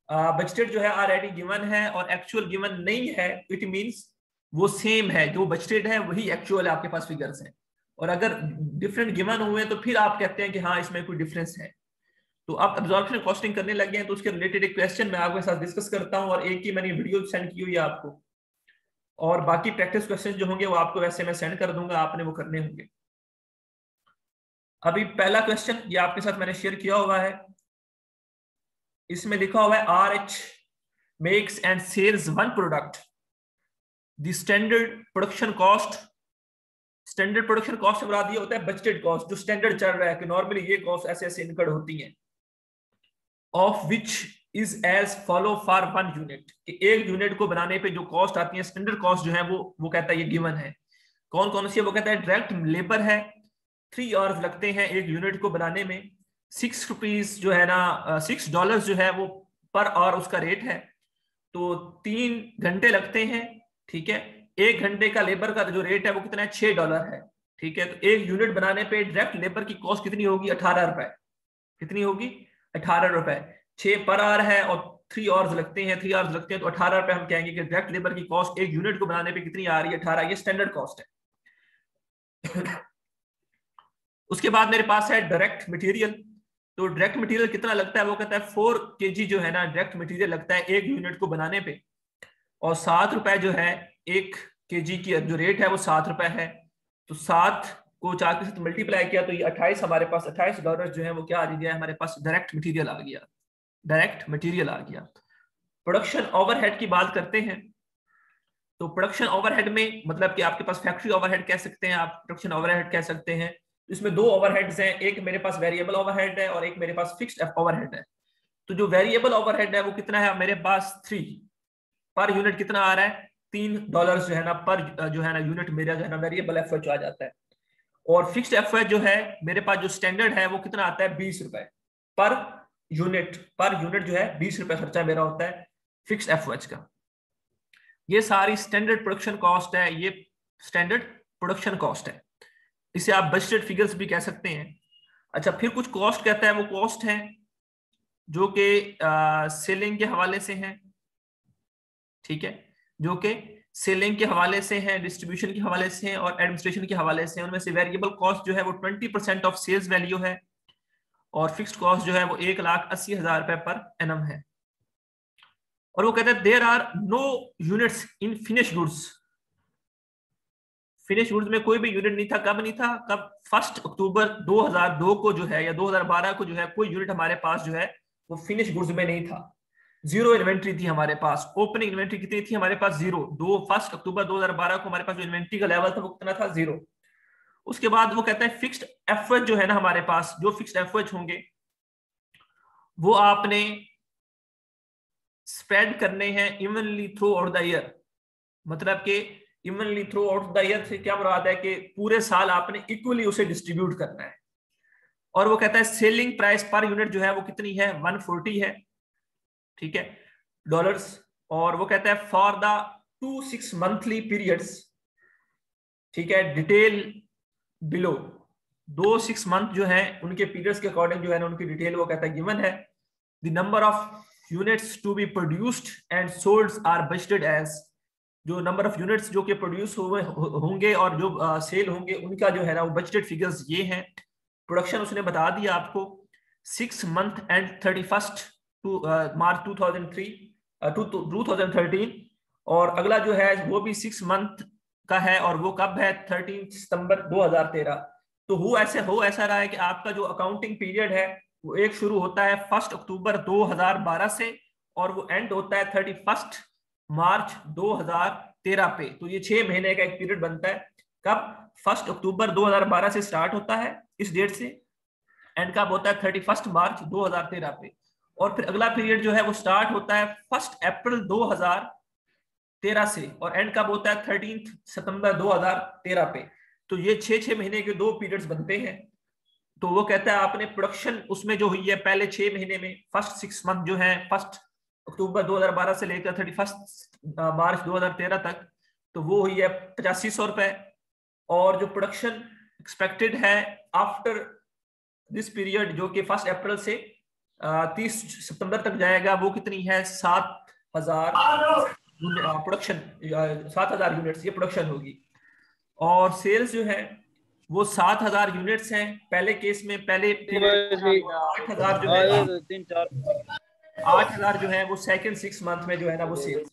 Budgeted जो है already given है और एक्चुअल गिवन नहीं है, इट मींस वो सेम है, जो बजटेड है वही एक्चुअल आपके पास फिगर्स हैं। और अगर डिफरेंट गिवन हुए तो फिर आप कहते हैं कि हाँ इसमें कोई डिफरेंस है। तो आप एब्जॉर्प्शन कॉस्टिंग करने लगे हैं तो उसके रिलेटेड एक क्वेश्चन मैं आपके साथ डिस्कस करता हूँ, और एक ही मैंने वीडियो सेंड की हुई है आपको, और बाकी प्रैक्टिस क्वेश्चन जो होंगे वो आपको वैसे मैं सेंड कर दूंगा, आपने वो करने होंगे। अभी पहला क्वेश्चन ये आपके साथ मैंने शेयर किया हुआ है, इसमें लिखा हुआ है RH makes and sells one product, the standard production cost. Standard production cost से मुराद ये होता है बजटेड कॉस्ट, जो स्टैंडर्ड चल रहा है कि नॉर्मली ये कॉस्ट ऐसे ऐसे इनकर्ड होती हैं, of which is as follow for one unit, कि एक यूनिट को बनाने पे जो कॉस्ट आती है स्टैंडर्ड कॉस्ट जो है वो कहता है ये गिवन है। कौन कौन सी है? वो कहता है डायरेक्ट लेबर है, 3 आवर्स लगते हैं एक यूनिट को बनाने में, 6 रुपीज जो है ना, $6 जो है वो पर आवर उसका रेट है, तो 3 घंटे लगते हैं। ठीक है, 1 घंटे का लेबर का जो रेट है वो कितना है? $6 है। ठीक है, तो एक यूनिट बनाने पे डायरेक्ट लेबर की कॉस्ट कितनी होगी? 18 रुपए। कितनी होगी? 18 रुपए। 6 पर आवर है और 3 आवर्स लगते हैं, 3 आवर्स लगते हैं, तो 18 रुपए हम कहेंगे कि डायरेक्ट लेबर की कॉस्ट एक यूनिट को बनाने पे कितनी आ रही है? 18। ये स्टैंडर्ड कॉस्ट है। उसके बाद मेरे पास है डायरेक्ट मटेरियल। तो डायरेक्ट मटेरियल कितना लगता है? वो कहता है 4 kg जो है ना डायरेक्ट मटेरियल लगता है एक यूनिट को बनाने पे, और 7 रुपए जो है 1 kg की जो रेट है वो 7 रुपए है। तो 7 को 4 के साथ मल्टीप्लाई किया तो ये 28 हमारे पास $28 जो है वो क्या आ गया है? हमारे पास डायरेक्ट मटेरियल आ गया। डायरेक्ट मटेरियल आ गया। प्रोडक्शन ओवरहेड की बात करते हैं। तो प्रोडक्शन ओवरहेड में मतलब कि आपके पास फैक्ट्री ओवरहेड कह सकते हैं, आप प्रोडक्शन ओवरहेड कह सकते हैं। इसमें 2 ओवरहेड्स हैं, एक मेरे पास वेरिएबल ओवरहेड है और एक मेरे पास फिक्स्ड ओवरहेड है। तो जो वेरिएबल ओवरहेड है वो कितना है मेरे पास? 3 पर यूनिट कितना आ रहा है? $3 जो है ना पर जो है ना यूनिट मेरा जो है ना वेरिएबल एफएच आ जाता है। और फिक्स्ड एफएच जो है मेरे पास जो स्टैंडर्ड है वो कितना आता है? 20 रुपए पर यूनिट। पर यूनिट जो है 20 रुपए खर्चा मेरा होता है फिक्स्ड एफएच का। ये सारी स्टैंडर्ड प्रोडक्शन कॉस्ट है, ये स्टैंडर्ड प्रोडक्शन कॉस्ट है। इसे आप बजटेड फिगर्स भी कह सकते हैं। अच्छा, फिर कुछ कॉस्ट कहता है, वो कॉस्ट है जो कि सेलिंग के हवाले से हैं। ठीक है, जो कि सेलिंग के हवाले से हैं, डिस्ट्रीब्यूशन के हवाले से हैं और एडमिनिस्ट्रेशन के हवाले से हैं। उनमें से वेरिएबल कॉस्ट जो है वो 20% ऑफ सेल्स वैल्यू है, और फिक्स्ड कॉस्ट जो है वो 1,80,000 रुपए पर एनम है। और वो कहते हैं there are no units in finish goods. Finish goods में कोई भी यूनिट नहीं था। कब नहीं था? कब? 1 अक्टूबर 2002 को जो है या 2012 को जो है कोई यूनिट हमारे पास जो है वो फिनिश गुड्स में नहीं था। 0 इन्वेंट्री थी हमारे पास। ओपनिंग इन्वेंट्री कितनी थी हमारे पास? 0। 1 अक्टूबर 2012 को हमारे पास जो इन्वेंट्री का लेवल था वो कितना था? 0। उसके बाद वो कहता है फिक्स्ड एफएच जो है ना हमारे पास, जो फिक्स्ड एफएच होंगे वो आपने स्प्रेड करने हैं evenly through out the year. मतलब कि evenly through out the year से क्या मुराद है कि पूरे साल आपने इक्वली उसे डिस्ट्रीब्यूट करना है। और वो कहता है सेलिंग प्राइस पर यूनिट जो है वो कितनी है? 140 है। ठीक है, डॉलर्स। और वो कहता है फॉर द 2 6 मंथली पीरियड्स। ठीक है, डिटेल बिलो 2 6 मंथ जो है उनके पीरियड्स के अकॉर्डिंग जो है ना उनकी डिटेल वो कहता है गिवन है। The number of units to be produced and sold are budgeted as. जो नंबर ऑफ यूनिट्स जो कि प्रोड्यूस हुए होंगे और जो सेल होंगे उनका जो है ना वो बजटेड फिगर्स ये हैं। प्रोडक्शन उसने बता दिया आपको 6 मंथ एंड 31 मार्च 2013। और अगला जो है वो भी 6 मंथ का है और वो कब है? 13 सितंबर 2013। तो हो ऐसा रहा है कि आपका जो अकाउंटिंग पीरियड है वो एक शुरू होता है 1 अक्टूबर 2012 से और वो एंड होता है 31 मार्च 2013 पे। तो ये 6 महीने का एक पीरियड बनता है। कब? 1 अक्टूबर 2012 से स्टार्ट होता है इस डेट से, एंड कब होता है? 31 मार्च 2013 पे। और फिर अगला पीरियड जो है वो स्टार्ट होता है 1 अप्रैल 2013 से और एंड कब होता है? 13 सितंबर 2013 पे। तो ये 6 महीने के 2 पीरियड्स बनते हैं। तो वो कहता है आपने प्रोडक्शन उसमें जो हुई है पहले 6 महीने में, फर्स्ट 6 मंथ जो है 1 अक्टूबर 2012 से लेकर 31 मार्च 2013 तक, तो वो हुई है 8500 रुपए। और जो प्रोडक्शन एक्सपेक्टेड है आफ्टर दिस पीरियड जो कि 1 अप्रैल से 30 सितंबर तक जाएगा, वो कितनी है 7,000 प्रोडक्शन, 7,000 यूनिट्स ये प्रोडक्शन होगी। और सेल्स जो है वो 7,000 यूनिट्स हैं पहले केस में, पहले पीरियड 8,000 जो है 8,000 जो है वो सेकंड 6 मंथ में जो है ना वो सेल्स।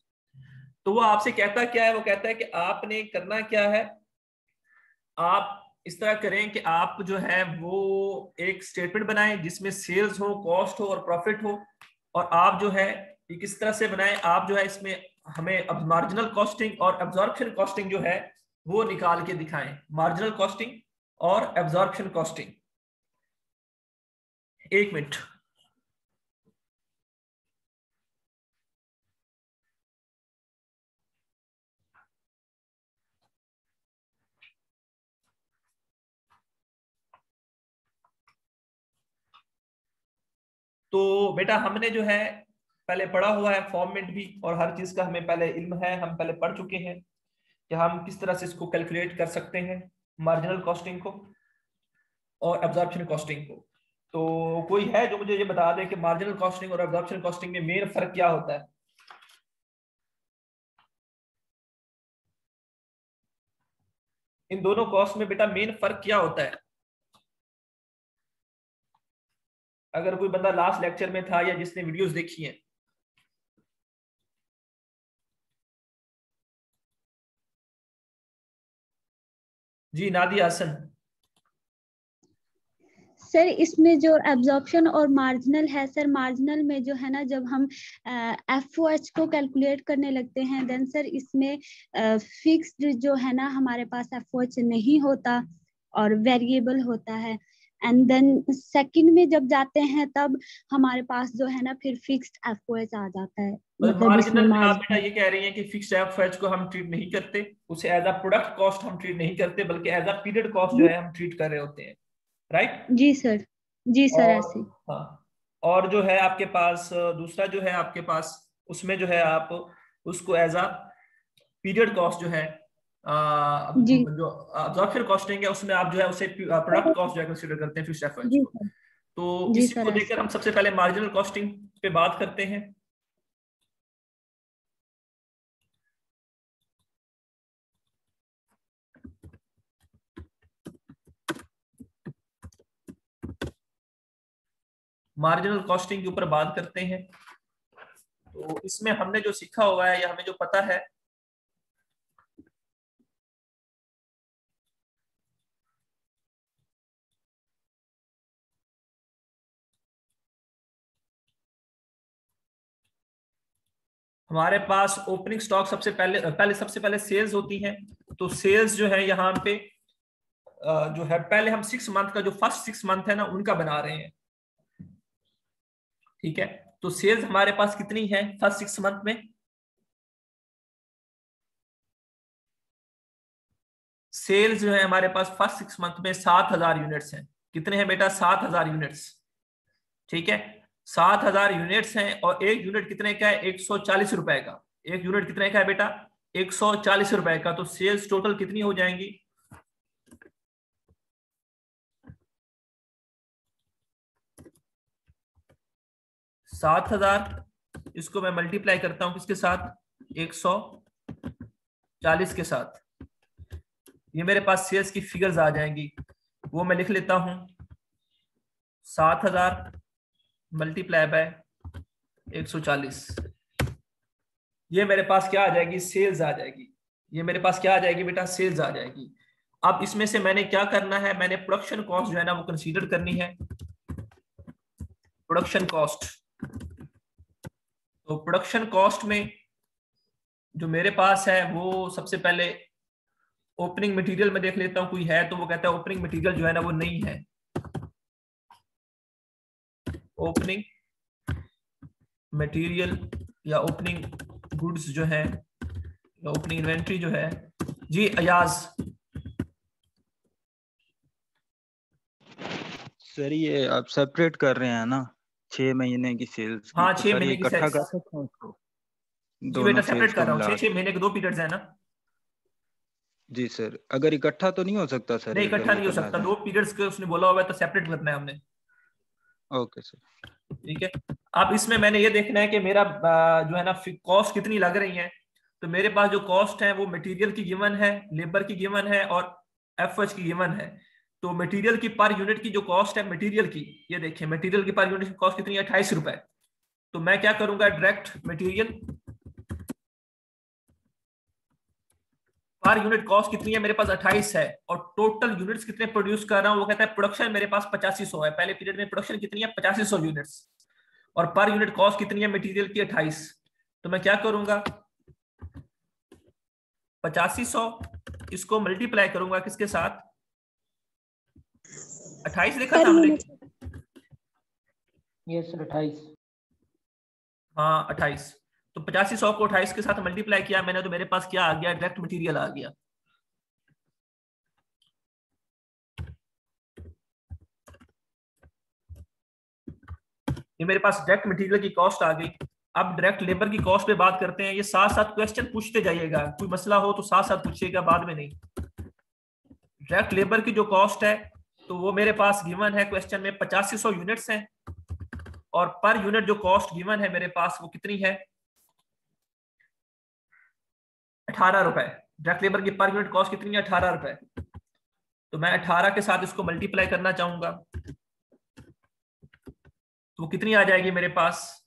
तो वो आपसे कहता क्या है, वो कहता है कि आपने करना क्या है, आप इस तरह करें कि आप जो है वो एक स्टेटमेंट बनाएं जिसमें सेल्स हो, कॉस्ट हो और प्रॉफिट हो, और आप जो है ये किस तरह से बनाएं, आप जो है इसमें हमें अब मार्जिनल कॉस्टिंग और एब्जॉर्प्शन कॉस्टिंग जो है वो निकाल के दिखाएं, मार्जिनल कॉस्टिंग और एब्जॉर्प्शन कॉस्टिंग। एक मिनट। तो बेटा हमने जो है पहले पढ़ा हुआ है फॉर्मेट भी, और हर चीज का हमें पहले इल्म है, हम पहले पढ़ चुके हैं कि हम किस तरह से इसको कैलकुलेट कर सकते हैं, मार्जिनल कॉस्टिंग को और एब्जॉर्प्शन कॉस्टिंग को। तो कोई है जो मुझे ये बता दे कि मार्जिनल कॉस्टिंग और एब्जॉर्प्शन कॉस्टिंग में मेन फर्क क्या होता है? इन दोनों कॉस्ट में बेटा मेन फर्क क्या होता है? अगर कोई बंदा लास्ट लेक्चर में था या जिसने वीडियोस देखी हैं। जी नादिया हसन। सर इसमें जो एब्जॉर्प्शन और मार्जिनल है सर, मार्जिनल में जो है ना जब हम एफओएच को कैलकुलेट करने लगते हैं देन सर इसमें फिक्स्ड जो है ना हमारे पास एफओएच नहीं होता और वेरिएबल होता है। एंड देन सेकंड में जब जाते हैं तब हमारे पास जो है ना फिर फिक्स्ड एफओएच आ जाता है। मतलब मार्जिनल में आप बेटा ये कह रही हैं कि फिक्स्ड एफओएच को हम ट्रीट नहीं करते, उसे एज अ प्रोडक्ट कॉस्ट हम ट्रीट नहीं करते, बल्कि एज अ पीरियड कॉस्ट जो है हम ट्रीट कर रहे होते हैं, राइट? जी सर, जी सर और ऐसे। हाँ, और जो है आपके पास दूसरा जो है आपके पास, उसमें जो है आप उसको एज अ पीरियड कॉस्ट जो है जी जो अब्जॉर्प्शन कॉस्टिंग है उसमें आप जो है उसे प्रोडक्ट कॉस्ट जो है कंसीडर करते हैं फिक्स्ड एफओएच जी को। सर, तो जी इसी सर को ऐसे। देखकर हम सबसे पहले मार्जिनल कॉस्टिंग पे बात करते हैं। मार्जिनल कॉस्टिंग के ऊपर बात करते हैं। तो इसमें हमने जो सीखा हुआ है या हमें जो पता है, हमारे पास ओपनिंग स्टॉक सबसे सबसे पहले सेल्स होती हैं। तो सेल्स जो है यहाँ पे जो है पहले हम 6 मंथ का जो फर्स्ट 6 मंथ है ना उनका बना रहे हैं, ठीक है? तो सेल्स हमारे पास कितनी है फर्स्ट 6 मंथ में? सेल्स जो है हमारे पास फर्स्ट 6 मंथ में 7,000 यूनिट्स हैं। कितने हैं बेटा? 7,000 यूनिट्स, ठीक है? 7,000 यूनिट्स हैं और एक यूनिट कितने का है? 140 रुपए का। एक यूनिट कितने का है बेटा? 140 रुपए का। तो सेल्स टोटल कितनी हो जाएंगी? 7,000, इसको मैं मल्टीप्लाई करता हूं किसके साथ? 140 के साथ। ये मेरे पास सेल्स की फिगर्स आ जाएंगी, वो मैं लिख लेता हूं। 7,000 मल्टीप्लाई बाय 140, ये मेरे पास क्या आ जाएगी? सेल्स आ जाएगी। ये मेरे पास क्या आ जाएगी बेटा? सेल्स आ जाएगी। अब इसमें से मैंने क्या करना है? मैंने प्रोडक्शन कॉस्ट जो है ना वो कंसीडर करनी है, प्रोडक्शन कॉस्ट। तो प्रोडक्शन कॉस्ट में जो मेरे पास है वो सबसे पहले ओपनिंग मटेरियल में देख लेता हूं कोई है तो। वो कहता है ओपनिंग मटेरियल जो है ना वो नहीं है। ओपनिंग मटेरियल या ओपनिंग गुड्स जो है, ओपनिंग इन्वेंट्री जो है। जी अयाज। सर ये आप सेपरेट कर रहे हैं ना 6 महीने की सेल्स की, हाँ तो 6 सर ये महीने की इकट्ठा सेल्स। कर सकते हैं इसको, जी बेटा दोनों सेपरेट सेल्स कर को रहा हूँ, मिला 6 महीने के 2 पीरियड्स है ना। जी सर, अगर इकट्ठा तो नहीं हो सकता सर, नहीं अगर इकट्ठा ये नहीं हो करना सकता, चाहें? 2 पीरियड्स के उसने बोला हुआ है तो सेपरेट करना है हमने। Okay sir. ठीक है। अब इसमें मैंने ये देखना है कि मेरा जो है ना कॉस्ट कितनी लग रही है। तो मेरे पास जो कॉस्ट है वो मटेरियल की गिवन है, लेबर की गिवन है और एफएच की गिवन है। तो मटेरियल की पर यूनिट की जो कॉस्ट है मटेरियल की, ये देखिए मटेरियल की पर यूनिट की कॉस्ट कितनी है, 28 रुपए। तो मैं क्या करूंगा, direct material per unit cost कितनी है मेरे पास 28 है, और टोटल यूनिट्स कितने प्रोड्यूस कर रहा हूं वो कहता है प्रोडक्शन मेरे पास 8500 है। पहले पीरियड में प्रोडक्शन कितनी है 8500 यूनिट्स, और पर यूनिट कॉस्ट कितनी है मटेरियल की 28। तो मैं क्या करूंगा 8500 इसको मल्टीप्लाई करूंगा किसके साथ, 28 देखा था हमने। Yes sir 28। हाँ 28। तो 8500 को 28 के साथ मल्टीप्लाई किया मैंने, तो मेरे पास क्या आ गया, डायरेक्ट मटेरियल आ गया। ये मेरे पास डायरेक्ट मटेरियल की कॉस्ट आ गई। अब डायरेक्ट लेबर की कॉस्ट पे बात करते हैं। ये साथ साथ क्वेश्चन पूछते जाइएगा, कोई मसला हो तो साथ साथ पूछिएगा, बाद में नहीं। डायरेक्ट लेबर की जो कॉस्ट है तो वो मेरे पास गिवन है क्वेश्चन में 8500 यूनिट्स हैं, और पर यूनिट जो कॉस्ट गिवन है मेरे पास वो कितनी है 18 रुपए। डायरेक्ट लेबर की पर यूनिट कॉस्ट कितनी है 18 रुपए। तो मैं 18 के साथ इसको मल्टीप्लाई करना चाहूंगा, तो कितनी आ जाएगी मेरे पास,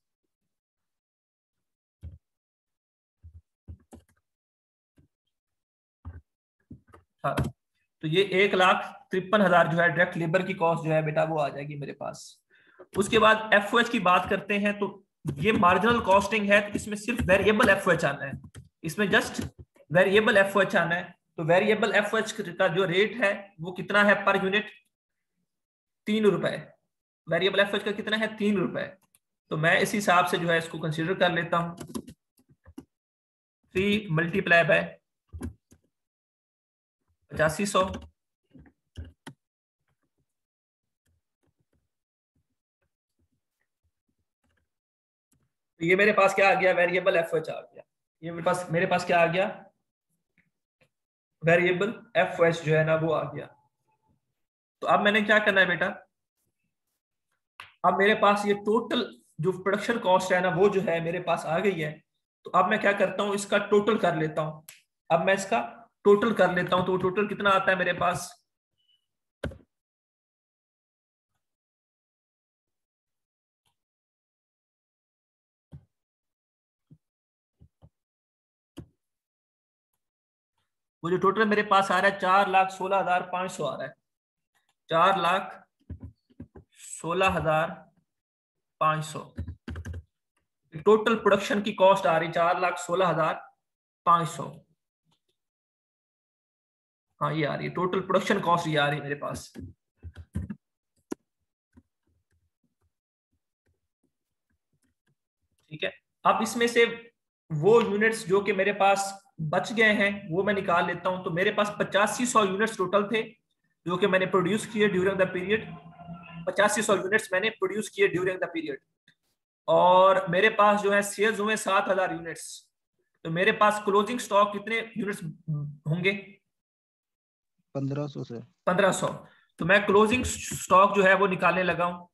तो ये 1,53,000 जो है डायरेक्ट लेबर की कॉस्ट जो है बेटा वो आ जाएगी मेरे पास। उसके बाद एफओएच की बात करते हैं। तो ये मार्जिनल कॉस्टिंग है, तो इसमें सिर्फ वेरिएबल एफओएच आना है, इसमें जस्ट वेरिएबल एफओएच आना है। तो वेरिएबल एफओएच का जो रेट है वो कितना है पर यूनिट, 3 रुपए। वेरिएबल एफओएच का कितना है 3 रुपए। तो मैं इस हिसाब से जो है इसको कंसीडर कर लेता हूं, 3 मल्टीप्लाई बाय 8500, तो ये मेरे पास क्या आ गया, वेरिएबल एफओएच आ गया। ये मेरे पास क्या आ गया, वेरिएबल एफओएच जो है ना वो आ गया। तो अब मैंने क्या करना है बेटा, अब मेरे पास ये टोटल जो प्रोडक्शन कॉस्ट है ना वो जो है मेरे पास आ गई है। तो अब मैं क्या करता हूं, इसका टोटल कर लेता हूं। अब मैं इसका टोटल कर लेता हूं, तो टोटल कितना आता है मेरे पास, वो जो टोटल मेरे पास आ रहा है 4,16,500 आ रहा है, 4,16,500 टोटल प्रोडक्शन की कॉस्ट आ रही 4,16,500। हाँ ये आ रही है टोटल प्रोडक्शन कॉस्ट, ये आ रही है मेरे पास। ठीक है। अब इसमें से वो यूनिट्स जो कि मेरे पास बच गए हैं वो मैं निकाल लेता हूं। तो मेरे पास 8500 यूनिट्स टोटल थे जो कि मैंने प्रोड्यूस किए ड्यूरिंग द पीरियड। 8500 यूनिट्स मैंने प्रोड्यूस किए ड्यूरिंग द पीरियड, और मेरे पास जो है सेल्स हुए 7,000 यूनिट्स। तो मेरे पास क्लोजिंग स्टॉक कितने यूनिट्स होंगे, 1500 सर। 1500। तो मैं क्लोजिंग स्टॉक जो है वो निकालने लगा हूं।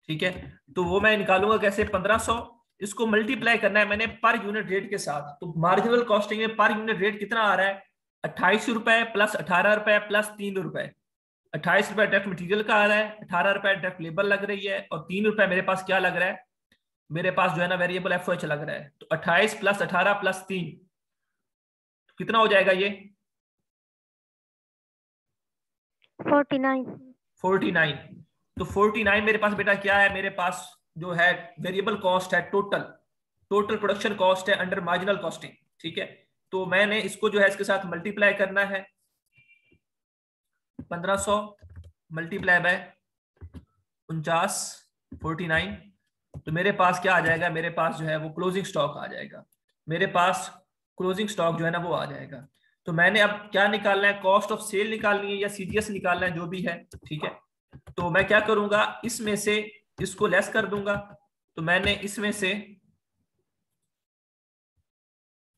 ठीक है, तो वो मैं निकालूंगा कैसे, 1500 इसको मल्टीप्लाई करना है मैंने पर यूनिट रेट के साथ। तो मार्जिनल कॉस्टिंग में पर यूनिट रेट कितना आ रहा है, 28 रुपए प्लस 18 रुपए प्लस 3 रुपए। 28 रुपए डायरेक्ट मटीरियल का आ रहा है, 18 रुपए डायरेक्ट लेबर लग रही है, और 3 रुपए मेरे पास क्या लग रहा है, मेरे पास जो है ना वेरिएबल एफओएच लग रहा है। तो 28 प्लस 18 प्लस 3 तो कितना हो जाएगा ये, 49। तो 49 मेरे पास बेटा क्या है, मेरे पास जो है वेरिएबल कॉस्ट है, टोटल प्रोडक्शन कॉस्ट है अंडर मार्जिनल कॉस्टिंग। ठीक है, तो मैंने इसको जो है इसके साथ मल्टीप्लाई करना है, 1500 मल्टीप्लाई बाय 49, 49। तो मेरे पास क्या आ जाएगा, मेरे पास जो है वो क्लोजिंग स्टॉक आ जाएगा। मेरे पास क्लोजिंग स्टॉक जो है ना वो आ जाएगा। तो मैंने अब क्या निकालना है, कॉस्ट ऑफ सेल निकालनी है या सीडीएस निकालना है, जो भी है। ठीक है, तो मैं क्या करूंगा, इसमें से इसको लेस कर दूंगा। तो मैंने इसमें से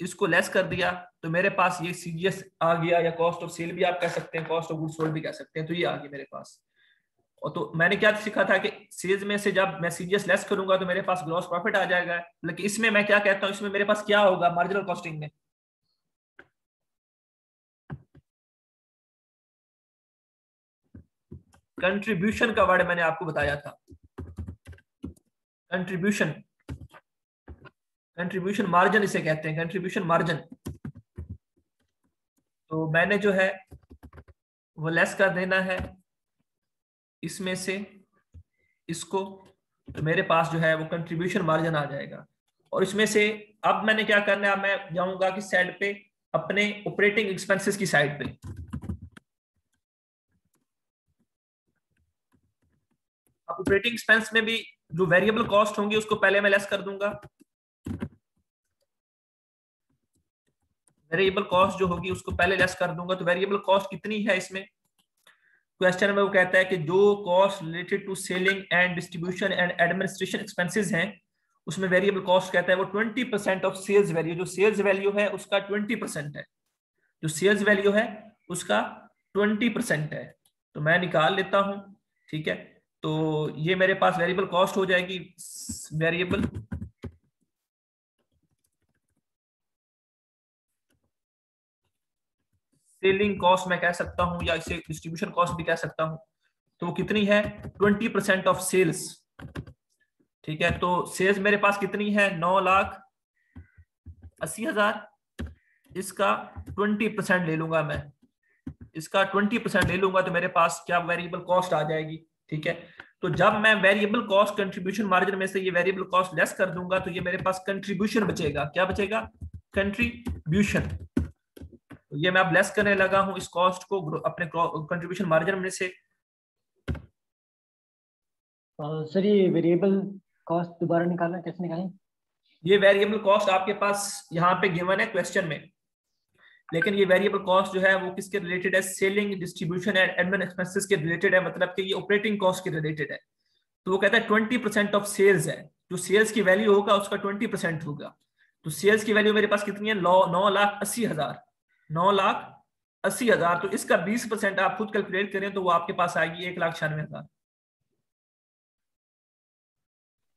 इसको लेस कर दिया, तो मेरे पास ये CGS आ गया, या कॉस्ट ऑफ सेल भी आप कह सकते हैं, कॉस्ट ऑफ गुड्स सोल्ड भी कह सकते हैं, तो ये आ गई मेरे पास। और तो मैंने क्या सीखा था कि सेल्स में से जब मैं CGS लेस करूंगा तो मेरे पास ग्रॉस प्रॉफिट आ जाएगा। लेकिन इसमें मैं क्या कहता हूँ, इसमें मेरे पास क्या होगा मार्जिनल कॉस्टिंग में, कंट्रीब्यूशन का वर्ड मैंने आपको बताया था, कंट्रीब्यूशन, कंट्रीब्यूशन मार्जिन इसे कहते हैं, कंट्रीब्यूशन मार्जिन। तो मैंने जो है वो लेस कर देना है इसमें से इसको, तो मेरे पास जो है वो कंट्रीब्यूशन मार्जिन आ जाएगा। और इसमें से अब मैंने क्या करना है, मैं जाऊंगा कि साइड पे अपने ऑपरेटिंग एक्सपेंसेस की साइड पे। अब ऑपरेटिंग एक्सपेंस में भी जो वेरिएबल कॉस्ट होंगी उसको पहले मैं लेस कर दूंगा। वेरिएबल कॉस्ट जो होगी उसको पहले लेस कर दूंगा। तो वेरिएबल कॉस्ट कितनी है इसमें, क्वेश्चन में वो कहता है कि जो cost related to selling and distribution and administration expenses हैं उसमें वेरिएबल कॉस्ट कहता है वो 20% ऑफ सेल्स वैल्यू, जो सेल्स वैल्यू है उसका 20% है, जो सेल्स वैल्यू है उसका 20% है। तो मैं निकाल लेता हूं, ठीक है। तो ये मेरे पास वेरिएबल कॉस्ट हो जाएगी, वेरिएबल सेलिंग कॉस्ट मैं कह सकता हूं, या इसे डिस्ट्रीब्यूशन कॉस्ट भी कह सकता हूं। तो वो कितनी है, 20% ऑफ सेल्स, ठीक है। तो सेल्स मेरे पास कितनी है, 9,80,000, इसका 20% ले लूंगा मैं, इसका 20% ले लूंगा तो मेरे पास क्या वेरिएबल कॉस्ट आ जाएगी, ठीक है। तो जब मैं वेरिएबल कॉस्ट कंट्रीब्यूशन मार्जिन में से ये वेरिएबल कॉस्ट लेस कर दूंगा तो ये मेरे पास कंट्रीब्यूशन बचेगा। क्या बचेगा, कंट्रीब्यूशन। तो ये मैं अब लेस करने लगा हूं इस कॉस्ट को अपने कंट्रीब्यूशन मार्जिन में से। सर ये वेरिएबल कॉस्ट दोबारा निकालना कैसे निकालें? ये वेरिएबल कॉस्ट आपके पास यहाँ पे गिवन है क्वेश्चन में, लेकिन ये वेरिएबल कॉस्ट जो है वो किसके रिलेटेड है, selling distribution and admin expenses के रिलेटेड है, मतलब कि ये ऑपरेटिंग कॉस्ट के रिलेटेड है। तो वो कहता है 20% ऑफ सेल्स है, जो सेल्स की वैल्यू होगा उसका 20% होगा। तो सेल्स की वैल्यू मेरे पास कितनी है, 9,80,000, 9,80,000। तो इसका 20% आप खुद कैलकुलेट करें तो वो आपके पास आएगी 1,96,000।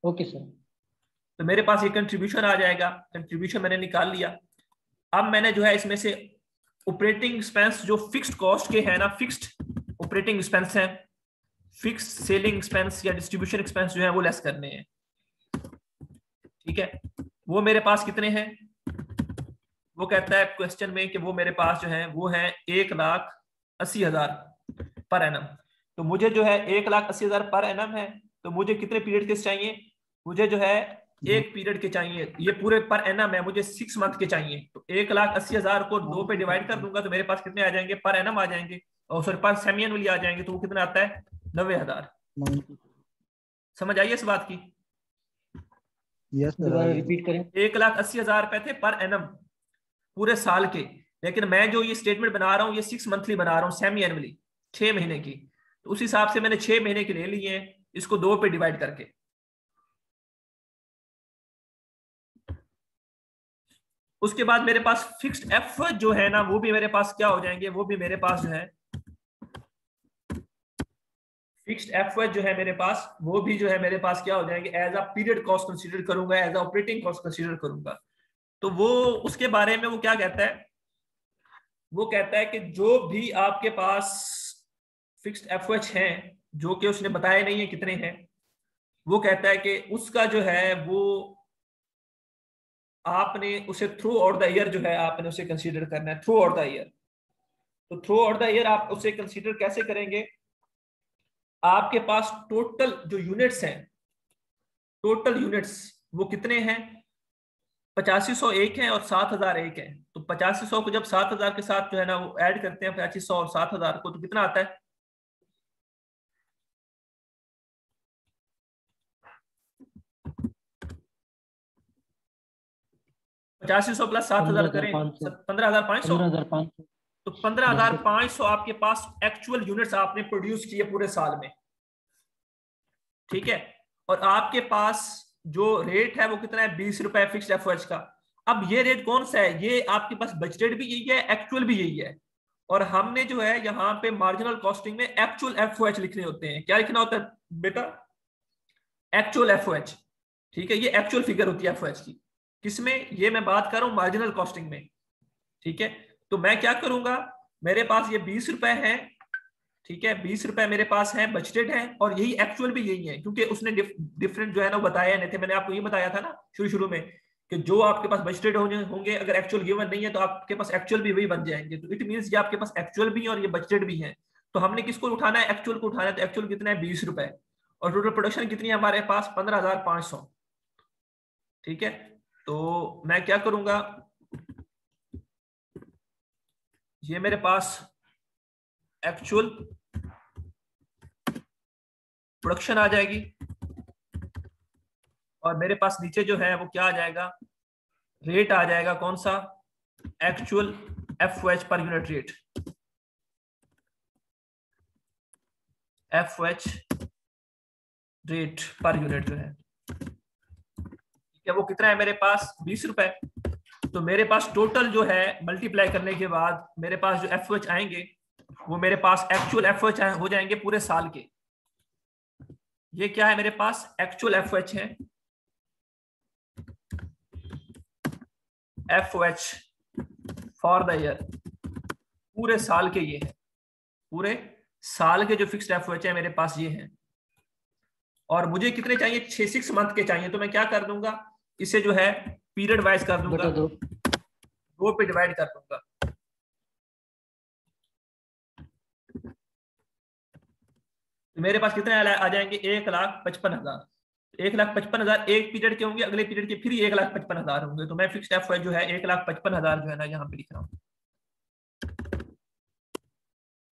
Okay sir. तो मेरे पास ये कंट्रीब्यूशन आ जाएगा, कंट्रीब्यूशन मैंने निकाल लिया। अब मैंने जो है इसमें से ऑपरेटिंग एक्सपेंस जो फिक्स्ड कॉस्ट के हैं ना, फिक्स्ड ऑपरेटिंग एक्सपेंस हैं, फिक्स्ड सेलिंग एक्सपेंस या डिस्ट्रीब्यूशन एक्सपेंस जो है वो लेस करने हैं, ठीक है। वो मेरे पास कितने हैं, वो कहता है क्वेश्चन में कि वो मेरे पास जो है वो है 1,80,000 पर एनम। तो मुझे जो है 1,80,000 पर एनम है, तो मुझे कितने पीरियड के चाहिए, मुझे जो है एक पीरियड के चाहिए, ये पूरे पर एनम है, मुझे 6 मंथ के चाहिए। तो 1,80,000 को 2 पे डिवाइड कर दूंगा तो मेरे पास कितने आ जाएंगे, पर एनम आ जाएंगे, और सॉरी पर सेमी एनुअली आ जाएंगे। तो वो कितना आता है, 90,000। समझ आई इस बात की? यस दोबारा रिपीट करें। 1,80,000 रुपए थे पर एनम पूरे साल के, लेकिन मैं जो ये स्टेटमेंट बना रहा हूँ ये 6 मंथली बना रहा हूँ, सेमी एनुअली, 6 महीने की। तो उस हिसाब से मैंने 6 महीने के ले लिए हैं, इसको 2 पे डिवाइड करके। उसके बाद मेरे पास फिक्स्ड एफ जो है ना वो भी मेरे पास क्या हो जाएंगे, वो भी मेरे पास जो है फिक्स्ड एफ जो है मेरे पास, वो भी जो है मेरे पास क्या हो जाएंगे, as a period cost consider करूंगा, as a operating cost consider करूंगा। तो वो उसके बारे में वो क्या कहता है, वो कहता है कि जो भी आपके पास फिक्स्ड एफ हैं, जो कि उसने बताया नहीं है कितने हैं, वो कहता है कि उसका जो है वो आपने उसे थ्रू आउट द ईयर जो है आपने उसे कंसीडर करना है, थ्रू आउट द ईयर। तो थ्रू आउट द ईयर आप उसे कंसीडर कैसे करेंगे, आपके पास टोटल जो यूनिट्स हैं, टोटल यूनिट्स वो कितने हैं, 8501 है और 7001 है। तो 8500 को जब 7000 के साथ जो है ना वो ऐड करते हैं, 8500 और 7000 को, तो कितना आता है, 8500 प्लस 7000 करें 15,500। तो 15,500 आपके पास एक्चुअल यूनिट्स आपने प्रोड्यूस किए पूरे साल में, ठीक है। और आपके पास जो रेट है वो कितना है, 20 रुपए फिक्स्ड एफओएच का। अब ये रेट कौन सा है? ये आपके पास बजटेड भी यही है, एक्चुअल भी यही है, और हमने जो है यहाँ पे मार्जिनल कॉस्टिंग में एक्चुअल एफओएच लिखने होते हैं। क्या लिखना होता है बेटा? Actual FOH. ठीक है, ये एक्चुअल फिगर होती है एफओएच की। किसमें? ये मैं बात कर रहा हूँ मार्जिनल कॉस्टिंग में। ठीक है, तो मैं क्या करूंगा, मेरे पास ये 20 रुपए है, ठीक है, 20 रुपए मेरे पास है, बजटेड है, और यही एक्चुअल भी यही है, क्योंकि उसने डिफरेंट जो है ना बताया नहीं थे। मैंने आपको ये बताया था ना शुरू में कि जो आपके पास बजटेड होंगे, अगर एक्चुअल गिवन नहीं है तो आपके पास एक्चुअल भी वही बन जाएंगे। तो इट मींस ये आपके पास एक्चुअल भी है और ये बजटेड भी है। तो हमने किसको उठाना है? एक्चुअल को उठाना है। तो एक्चुअल कितना है? 20 रुपए। और टोटल प्रोडक्शन कितनी है हमारे पास? 15,500। ठीक है, तो मैं क्या करूंगा, ये मेरे पास एक्चुअल प्रोडक्शन आ जाएगी, और मेरे पास नीचे जो है वो क्या आ जाएगा? रेट आ जाएगा। कौन सा? Actual FOH per unit rate. FOH rate per unit जो है, ठीक है, वो कितना है मेरे पास? 20 रुपए। तो मेरे पास टोटल जो है मल्टीप्लाई करने के बाद मेरे पास जो एफओएच आएंगे वो मेरे पास एक्चुअल एफओएच हो जाएंगे पूरे साल के। ये क्या है मेरे पास? एक्चुअल एफओएच है, एफओएच फॉर द ईयर, पूरे साल के ये है। पूरे साल के जो फिक्स्ड एफओएच है मेरे पास ये है। और मुझे कितने चाहिए? 6 मंथ के चाहिए। तो मैं क्या कर दूंगा, इसे जो है पीरियड वाइज कर दूंगा, 2 पे डिवाइड कर दूंगा। तो मेरे पास कितने आ जाएंगे? 1,55,000। 1,55,000 एक पीरियड के होंगे, अगले पीरियड के फिर 1,55,000 होंगे। तो मैं फिक्स्ड एफओएच जो है 1,55,000 जो है ना यहाँ पे लिख रहा हूँ।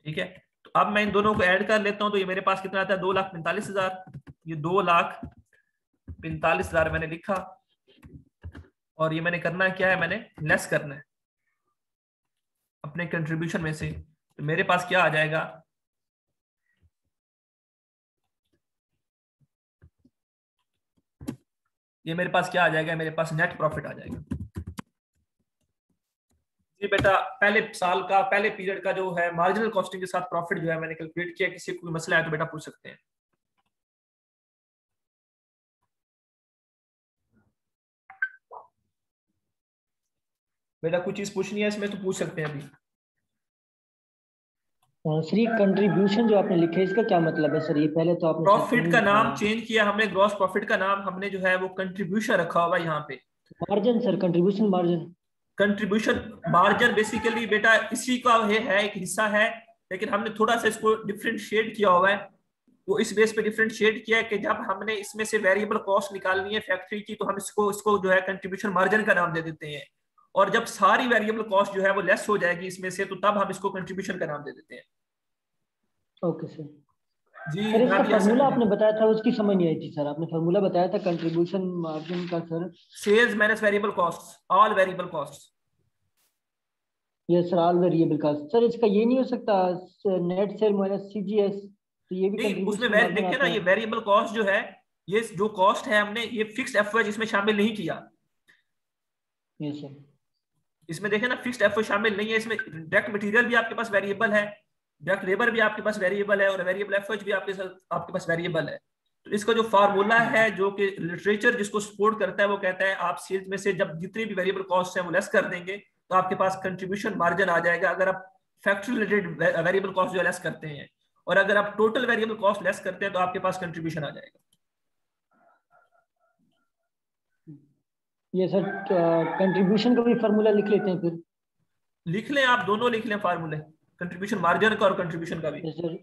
ठीक है, तो अब मैं इन दोनों को ऐड कर लेता हूं। तो ये मेरे पास कितना आता है? 2,45,000। ये 2,45,000 मैंने लिखा, और ये मैंने करना है क्या है? मैंने लेस करना है अपने कंट्रीब्यूशन में से। तो मेरे पास क्या आ जाएगा? ये मेरे पास क्या आ जाएगा? मेरे पास नेट प्रॉफिट आ जाएगा। जी बेटा, पहले साल का, पहले पीरियड का जो है मार्जिनल कॉस्टिंग के साथ प्रॉफिट जो है मैंने कैलकुलेट किया। किसी को कोई मसला है तो बेटा पूछ सकते हैं। बेटा कुछ चीज पूछनी है इसमें तो पूछ सकते हैं अभी। सर ये कंट्रीब्यूशन जो आपने लिखे इसका क्या मतलब है सर? ये पहले तो आपने प्रॉफिट का नाम चेंज किया हमने, ग्रॉस प्रॉफिट का नाम हमने जो है वो कंट्रीब्यूशन रखा हुआ यहाँ पे। Margin sir, contribution margin. Contribution margin basically बेटा इसी का है एक हिस्सा है, लेकिन हमने थोड़ा सा इसको डिफरेंशिएट किया हुआ है। वो इस बेस पे डिफरेंशिएट किया है कि जब हमने इसमें से वेरिएबल कॉस्ट निकालनी है फैक्ट्री की, तो हम इसको इसको जो है कंट्रीब्यूशन मार्जिन का नाम दे देते हैं। और जब सारी वेरिएबल कॉस्ट जो है वो लेस हो जाएगी इसमें से, तो तब हम इसको कंट्रीब्यूशन का नाम दे देते हैं। Okay sir. जी सर इसका नादिया सर, फार्मूला आपने बताया था उसकी समझ नहीं आई थी सर। आपने फार्मूला बताया था कंट्रीब्यूशन मार्जिन का sir. Sales minus variable cost, all variable cost. Yes sir, all variable का। सर इसका ये नहीं हो सकता नेट सेल माइनस सीजीएस? तो ये भी नहीं, उसमें कंट्रीब्यूशन मार्जिन देखिए ना, आता ये है। वेरिएबल कॉस्ट जो है, ये जो कॉस्ट है हमने ये फिक्स्ड एफओएच इसमें शामिल नहीं किया। Yes sir. इसमें देखें ना, फिक्स्ड एफओएच शामिल नहीं है इसमें। डायरेक्ट मटेरियल भी आपके पास वेरिएबल है, डायरेक्ट लेबर भी आपके पास वेरिएबल है, और वेरिएबल एफओएच भी आपके पास वेरिएबल है। तो इसका जो फार्मूला है, जो कि लिटरेचर जिसको सपोर्ट करता है, वो कहता है आप सेल्स में से जब जितनी भी वेरिएबल कॉस्ट है वो लेस कर देंगे तो आपके पास कंट्रीब्यूशन मार्जिन आ जाएगा। अगर आप फैक्ट्री रिलेटेड वेरिएबल कॉस्ट जो लेस करते हैं, और अगर आप टोटल वेरिएबल कॉस्ट लेस करते हैं तो आपके पास कंट्रीब्यूशन आ जाएगा। ये सर कंट्रीब्यूशन का भी फार्मूला लिख लेते हैं फिर। लिख लें, आप दोनों लिख लें फार्मूले, कंट्रीब्यूशन मार्जिन का और कंट्रीब्यूशन का भी। Yes sir.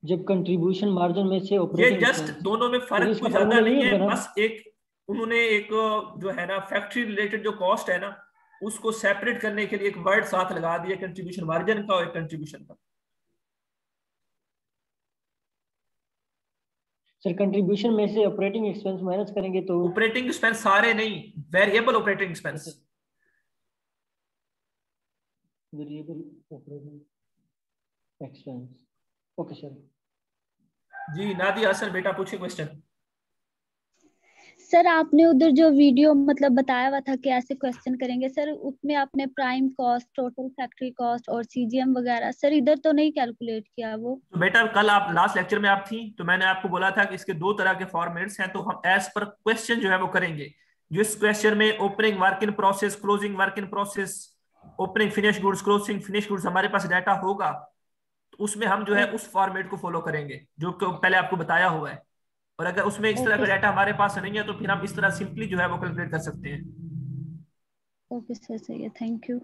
जब कंट्रीब्यूशन मार्जिन में से ये ऑपरेटिंग जस्ट दोनों में तो फर्क इसका कोई ज्यादा फार्मूला नहीं यही है, होगा ना? बस एक उन्होंने एक जो है ना फैक्ट्री रिलेटेड जो कॉस्ट है ना, उसको सेपरेट करने के लिए एक वर्ड साथ लगा दिया, कंट्रीब्यूशन मार्जिन का और कंट्रीब्यूशन का। सर कंट्रीब्यूशन में से ऑपरेटिंग एक्सपेंस माइनस करेंगे तो? ऑपरेटिंग एक्सपेंस सारे नहीं, variable operating expense. Variable operating expense. Okay sir. जी नादिया हसन बेटा पूछिए क्वेश्चन। सर आपने उधर जो वीडियो मतलब बताया हुआ था कि ऐसे क्वेश्चन करेंगे सर, उसमें आपने prime cost, total factory cost और सीजीएम वगैरह सर इधर तो नहीं कैलकुलेट किया वो? तो बेटा कल आप लास्ट लेक्चर में आप थी तो मैंने आपको बोला था कि इसके दो तरह के फॉर्मेट्स हैं, तो हम एज पर क्वेश्चन जो है वो करेंगे। जिस क्वेश्चन में opening work in process, closing work in process, opening finish goods, closing finish goods हमारे पास डाटा होगा, तो उसमें हम जो है उस फॉर्मेट को फॉलो करेंगे जो पहले आपको बताया हुआ है। और अगर उसमें इस तरह का डाटा हमारे पास नहीं है तो फिर हम इस तरह सिंपली जो है वो कैलकुलेट कर सकते हैं। ओके सर, सही है, थैंक यू।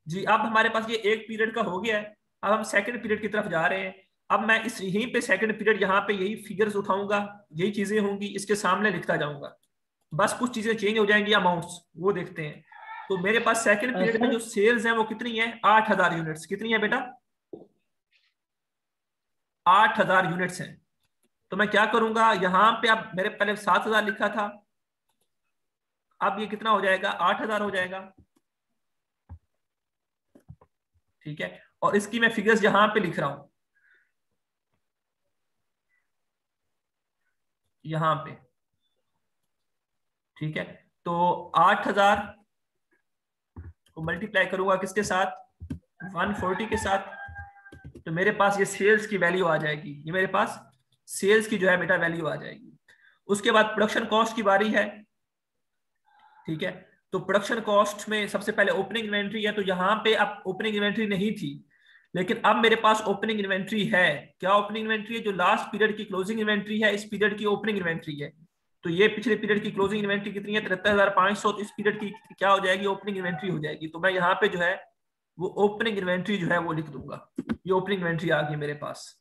जी अब हमारे पास ये एक पीरियड का हो गया है, अब हम सेकंड पीरियड की तरफ जा रहे हैं। अब मैं इस यहीं पे सेकंड पीरियड यहाँ पे यही फिगर्स उठाऊंगा, यही चीजें होंगी, इसके सामने लिखता जाऊंगा, बस कुछ चीजें चेंज हो जाएंगी, अमाउंट्स वो देखते हैं। तो मेरे पास सेकंड पीरियड में जो सेल्स हैं वो कितनी है, 8000 यूनिट्स। कितनी है बेटा, 8000 यूनिट्स हैं। तो मैं क्या करूंगा, यहां पे अब मेरे पहले 7000 लिखा था, अब ये कितना हो जाएगा, 8000 हो जाएगा। ठीक है, और इसकी मैं फिगर्स यहां पे लिख रहा हूं, यहां पे। ठीक है, तो 8000 को मल्टीप्लाई करूंगा किसके साथ, 140 के साथ, तो मेरे पास ये सेल्स की वैल्यू आ जाएगी, ये मेरे पास सेल्स की जो है बेटा वैल्यू आ जाएगी। उसके बाद प्रोडक्शन कॉस्ट की बारी है। ठीक है, तो प्रोडक्शन कॉस्ट में सबसे पहले ओपनिंग इन्वेंट्री है, तो यहां पे अब ओपनिंग इन्वेंट्री नहीं थी, लेकिन अब मेरे पास ओपनिंग इन्वेंट्री है। क्या ओपनिंग इन्वेंट्री है, जो लास्ट पीरियड की क्लोजिंग इन्वेंट्री है, इस पीरियड की ओपनिंग इन्वेंट्री है। तो ये पिछले पीरियड की क्लोजिंग इन्वेंट्री कितनी है, 73,500, तो इस पीरियड की क्या हो जाएगी, ओपनिंग इन्वेंट्री हो जाएगी। तो मैं यहाँ पे जो है वो ओपनिंग इन्वेंट्री जो है वो लिख दूंगा, ये ओपनिंग इन्वेंट्री आ गई मेरे पास।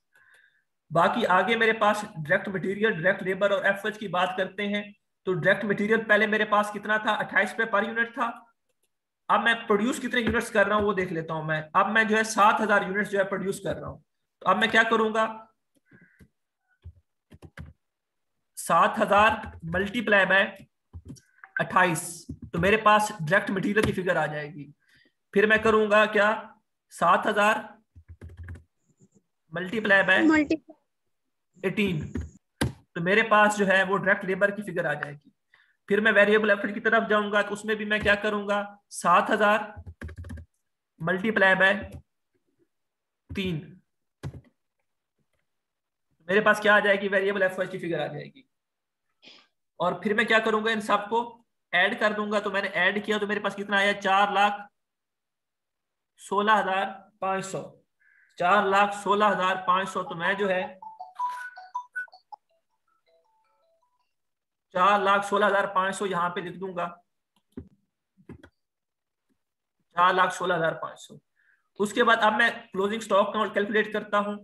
बाकी आगे मेरे पास डायरेक्ट मटेरियल, डायरेक्ट लेबर और एफएच की बात करते हैं। तो डायरेक्ट मटेरियल पहले मेरे पास कितना था, 28 रुपए पर यूनिट था। अब मैं प्रोड्यूस कितने यूनिट्स कर रहा हूं वो देख लेता हूं मैं। अब मैं जो है 7000 यूनिट्स जो है प्रोड्यूस कर रहा हूं। तो अब मैं क्या करूंगा, 7000 मल्टीप्लाई बाय 28, तो मेरे पास डायरेक्ट मटेरियल की फिगर आ जाएगी। फिर मैं करूंगा क्या, 7000 मल्टीप्लाई बाय 18, तो मेरे पास जो है वो डायरेक्ट लेबर की फिगर आ जाएगी। फिर मैं वेरिएबल एफर्ट की तरफ जाऊंगा, तो उसमें भी मैं क्या करूंगा, 7000 मल्टीप्लाई बाय 3, मेरे पास क्या आ जाएगी, वेरिएबल एफर्ट की फिगर आ जाएगी। और फिर मैं क्या करूंगा, इन सबको ऐड कर दूंगा। तो मैंने ऐड किया तो मेरे पास कितना आया, 4,16,500, 4,16,500। तो मैं जो है 4,16,500 यहां पे लिख दूंगा, 4,16,500। उसके बाद अब मैं क्लोजिंग स्टॉक कैलकुलेट करता हूं।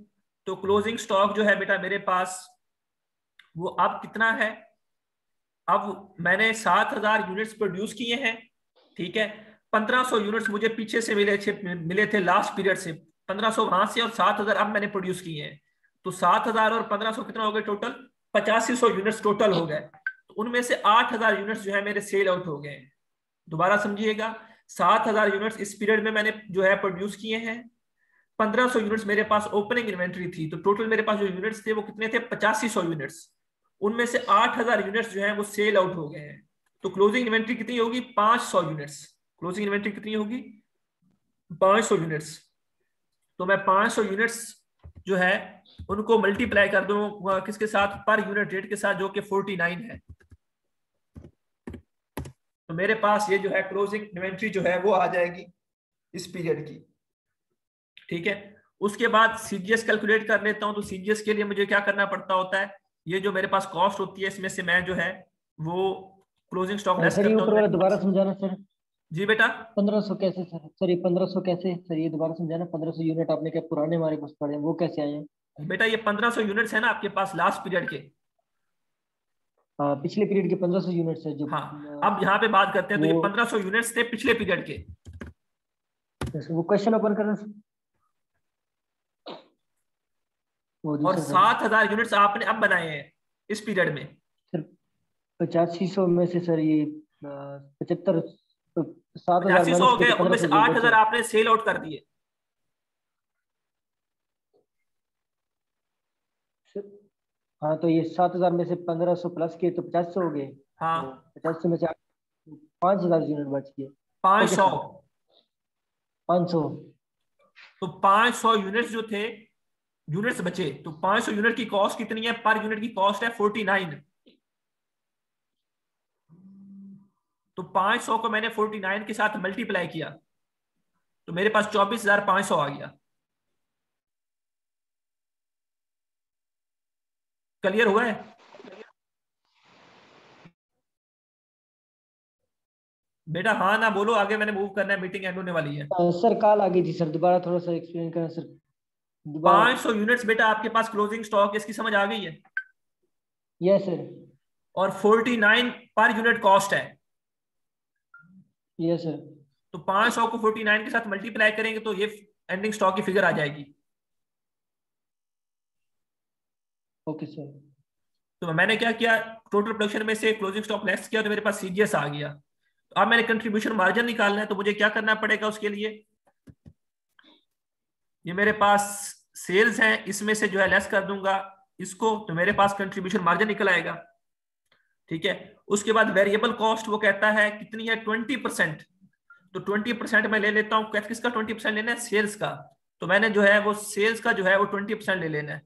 तो क्लोजिंग स्टॉक जो है बेटा मेरे पास वो अब कितना है, अब मैंने 7,000 यूनिट्स प्रोड्यूस किए हैं। ठीक है, 1500 यूनिट्स मुझे पीछे से मिले थे लास्ट पीरियड से, 1500 वहां से और 7,000 अब मैंने प्रोड्यूस किए हैं। तो 7,000 और 1500 कितना हो गए टोटल, 8500 यूनिट्स टोटल हो गए। तो उनमें से 8,000 यूनिट्स जो है मेरे सेल आउट हो गए हैं। दोबारा समझिएगा, 7,000 यूनिट्स इस पीरियड में मैंने जो है प्रोड्यूस किए हैं, 1500 यूनिट्स मेरे पास ओपनिंग इन्वेंट्री थी, तो टोटल मेरे पास जो यूनिट्स थे वो कितने थे, 8500 यूनिट्स। उनमें से 8,000 यूनिट्स जो है वो सेल आउट हो गए हैं। तो क्लोजिंग इन्वेंट्री कितनी होगी, 500 यूनिट्स। क्लोजिंग इन्वेंट्री कितनी होगी, 500 यूनिट्स। तो मैं 500 यूनिट्स जो है उनको मल्टीप्लाई कर दूंगा किसके साथ, पर यूनिट रेट के साथ, जो कि 49 है। तो मेरे पास ये जो है क्लोजिंग इन्वेंट्री जो है वो आ जाएगी इस पीरियड की। ठीक है, उसके बाद सीजीएस कैलकुलेट कर लेता हूं। तो सीजीएस के लिए मुझे क्या करना पड़ता होता है, ये जो मेरे पास कॉस्ट होती है इसमें से मैं जो है वो क्लोजिंग स्टॉक लेस सर ये करता ऊपर वाला हूं। दोबारा समझाना सर। जी बेटा, 1500 कैसे सर ये 1500 कैसे सर, ये दोबारा समझाना। 1500 यूनिट आपने क्या पुराने हमारे पास पड़े हैं, वो कैसे आए हैं? बेटा ये 1500 यूनिट्स है ना आपके पास लास्ट पीरियड के। हाँ पिछले पीरियड के 1500 यूनिट्स है जो। हाँ, अब यहाँ पे बात करते हैं। तो ये 1500 यूनिट्स थे पिछले पीरियड के। वो क्वेश्चन ओपन करना सर। और 7,000 यूनिट्स आपने अब बनाए हैं इस पीरियड में। सर 8500 में से सर ये 75, 8500 हो गए, उनमें से 8,000 आपने सेल आउट कर दिए। हाँ तो ये 7,000 में से 1,500 प्लस के तो 50 हो गए। हाँ, तो 50 में से 5,000 यूनिट बच गए। 500। 500। तो 500 यूनिट्स जो थे, यूनिट्स बचे, तो 500 यूनिट की कॉस्ट कितनी है? पर यूनिट की कॉस्ट है 49। तो 500 को मैंने 49 के साथ मल्टीप्लाई किया तो मेरे पास 24,500 आ गया। क्लियर हुआ है? बेटा हाँ ना बोलो, आगे मैंने मूव करना है, मीटिंग एंड होने वाली है। सर कॉल आ गई थी सर, दोबारा थोड़ा सा एक्सप्लेन करें सर दोबारा। 500 यूनिट्स बेटा आपके पास क्लोजिंग स्टॉक, इसकी समझ आ गई है? Yes sir. और 49 पर यूनिट कॉस्ट है। Yes sir. तो 500 को 49 के साथ मल्टीप्लाई करेंगे तो ये एंडिंग स्टॉक की फिगर आ जाएगी। Okay sir. तो मैंने क्या किया, टोटल प्रोडक्शन में से क्लोजिंग स्टॉक लेस किया तो मेरे पास सीजीएस आ गया। तो अब मैंने कंट्रीब्यूशन मार्जिन निकालना है, तो मुझे क्या करना पड़ेगा उसके लिए? ये मेरे पास सेल्स है, इसमें से जो है लेस कर दूंगा इसको, तो मेरे पास कंट्रीब्यूशन मार्जिन निकल आएगा। ठीक है, उसके बाद वेरिएबल कॉस्ट वो कहता है कितनी है? 20%। तो 20% मैं ले लेता हूँ। किसका 20% लेना है? सेल्स का। तो मैंने जो है वो सेल्स का जो है वो 20% ले लेना है।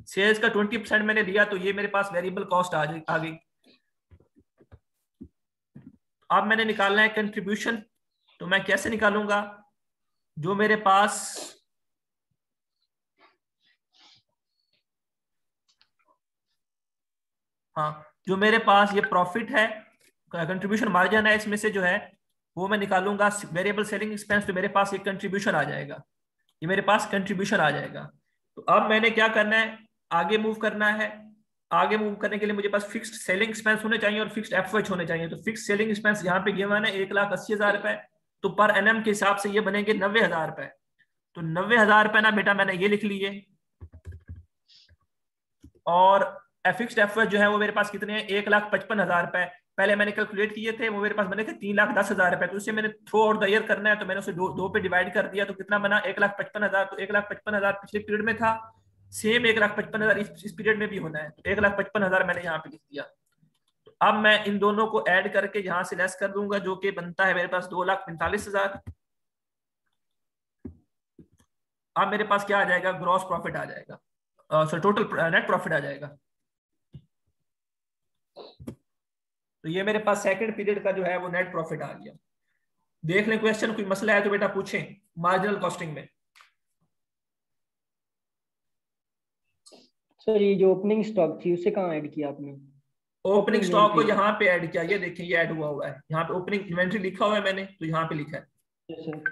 सेल्स का 20% मैंने लिया तो ये मेरे पास वेरिएबल कॉस्ट आ गई। अब मैंने निकालना है कंट्रीब्यूशन, तो मैं कैसे निकालूंगा? जो मेरे पास जो मेरे पास ये प्रॉफिट है, कंट्रीब्यूशन मार्जिन है, इसमें से जो है वो मैं निकालूंगा वेरिएबल सेलिंग एक्सपेंस। तो मेरे पास ये कंट्रीब्यूशन आ जाएगा, ये मेरे पास कंट्रीब्यूशन आ जाएगा। तो अब मैंने क्या करना है, आगे मूव करना है। आगे मूव करने के लिए मुझे पास फिक्स्ड सेलिंग एक्सपेंस होने चाहिए और फिक्स्ड एफओएच होने चाहिए। तो फिक्स्ड सेलिंग एक्सपेंस यहाँ पे गिवन है 1,80,000 रुपए, तो पर एनएम के हिसाब से ये बनेंगे 90,000 रुपए। तो 90,000 रुपए ना बेटा मैंने ये लिख लिए, और फिक्स्ड एफओएच जो है वो मेरे पास कितने हैं? 1,55,000 रुपए। पहले मैंने कैलकुलेट किए थे, वो मेरे पास बने थे 3,10,000 रुपए। तो उससे मैंने थ्रू आउट द ईयर करना है, तो मैंने उसे दो पे डिवाइड कर दिया, तो कितना बना? 1,55,000। तो 1,55,000 पिछले पीरियड में था, सेम 1,55,000 इस पीरियड में भी होना है। तो 1,55,000 मैंने यहाँ पे लिख दिया। तो अब मैं इन दोनों को ऐड करके यहाँ से लेस कर दूंगा, जो कि बनता है मेरे पास 2,45,000। अब मेरे पास क्या आ जाएगा? ग्रॉस प्रॉफिट आ जाएगा, सॉरी टोटल नेट प्रॉफिट आ जाएगा। तो ये मेरे पास सेकंड पीरियड का जो है वो नेट प्रॉफिट आ गया। देख लें क्वेश्चन, कोई मसला है तो बेटा पूछें मार्जिनल कॉस्टिंग में। सर ये जो ओपनिंग स्टॉक थी उसे कहाँ ऐड किया आपने? ओपनिंग स्टॉक को यहाँ पे ऐड किया, ये देखिए ये ऐड हुआ है यहाँ पे, ओपनिंग इन्वेंट्री लिखा हुआ है मैंने, तो यहाँ पे लिखा है। सर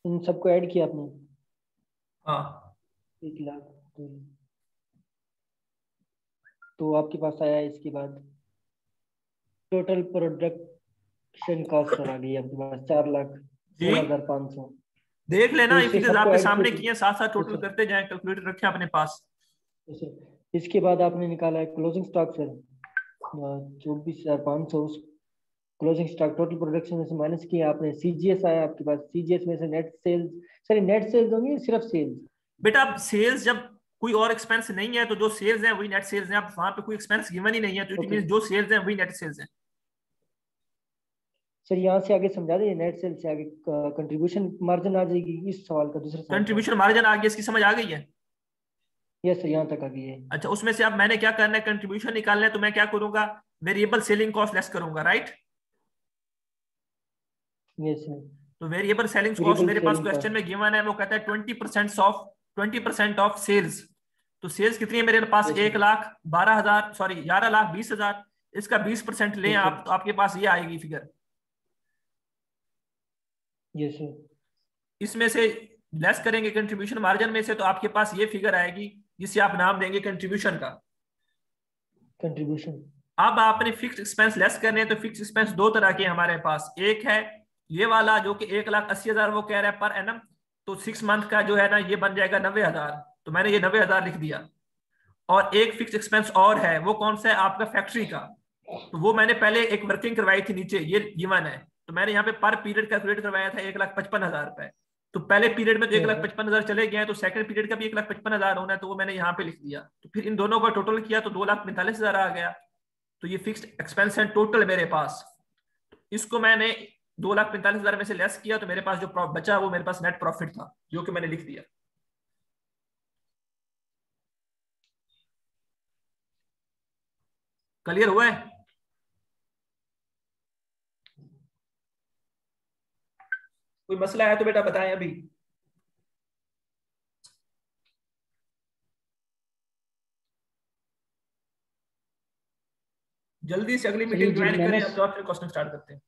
इन सबको ऐड किया आपने? हाँ 1,00,000 तो आपके पास आया है। इसके बाद टोटल प्रोडक्शन कॉस्ट सर आ गई आपके पास 4,16,500। देख लेना, तो ये इसे फिगर्स सबको आपके ऐड सामने कर- किए, साथ साथ टोटल सर करते जाएं, कैलकुलेटर रखें अपने पास। सर इसके बाद आपने निकाला है closing stock sir 24,500। Closing stock total production में से माइनस किया आपने। सीजीएस आया आपके पास, सीजीएस में से net sales. Sir net sales होंगे सिर्फ सेल्स? बेटा सेल्स जब कोई और एक्सपेंस नहीं है तो जो सेल्स हैं वही नेट सेल्स हैं। अब वहां पे कोई एक्सपेंस गिवन ही नहीं है, तो इट मींस जो सेल्स हैं वही नेट सेल्स हैं। सर यहाँ से आगे समझा दीजिए, नेट सेल से आगे कंट्रीब्यूशन मार्जिन आ जाएगी। इस सवाल का दूसरा सवाल कंट्रीब्यूशन मार्जिन आ गया, इसकी समझ आ गई है? यस सर यहाँ तक आ गई है। अच्छा, उसमें से अब मैंने क्या करना है, कंट्रीब्यूशन निकालना है, तो मैं क्या करूंगा? वेरिएबल सेलिंग कॉस्ट लेस करूंगा, राइट? Yes sir. तो वेरिएबल सेलिंग कॉस्ट वेरिएबल मेरे पास सेलिंग क्वेश्चन में गिवन है, वो कहता है 20% ऑफ सेल्स। तो सेल्स कितनी है मेरे पास? Yes, 1,12,000, sorry 11,20,000। इसका 20% लें Yes, sir. आप, तो आपके पास ये आएगी फिगर। Yes sir. इसमें से लेस करेंगे कंट्रीब्यूशन मार्जिन में से, तो आपके पास ये फिगर आएगी जिसे आप नाम देंगे कंट्रीब्यूशन का। कंट्रीब्यूशन। अब आपने फिक्स एक्सपेंस लेस करने हैं, तो फिक्स एक्सपेंस दो तरह के हमारे पास। एक है ये वाला जो कि 1,80,000 वो कह रहा है पर एनम, तो 6 मंथ का जो है ना ये बन जाएगा 90,000। तो मैंने ये 90,000 लिख दिया। और एक फिक्स एक्सपेंस और है, वो कौन सा है? आपका फैक्ट्री का। तो वो मैंने पहले एक वर्किंग करवाई थी नीचे, ये गिवन है। तो मैंने यहाँ पे पर पीरियड कैलकुलेट करवाया था 1,55,000 रुपए। तो पहले पीरियड में तो 1,55,000 चले गए हैं, तो सेकंड पीरियड का भी 1,55,000 होना है, तो वो मैंने यहाँ पे लिख दिया। तो फिर इन दोनों का टोटल किया तो 2,45,000 आ गया। तो ये फिक्स्ड एक्सपेंस है टोटल मेरे पास। इसको मैंने 2,45,000 में से लेस किया, तो मेरे पास जो बचा वो मेरे पास नेट प्रॉफिट था, जो कि मैंने लिख दिया। क्लियर हुआ है? कोई मसला है तो बेटा बताएं अभी। जल्दी से अगली मीटिंग ज्वाइन करें, अब क्वेश्चन स्टार्ट करते हैं।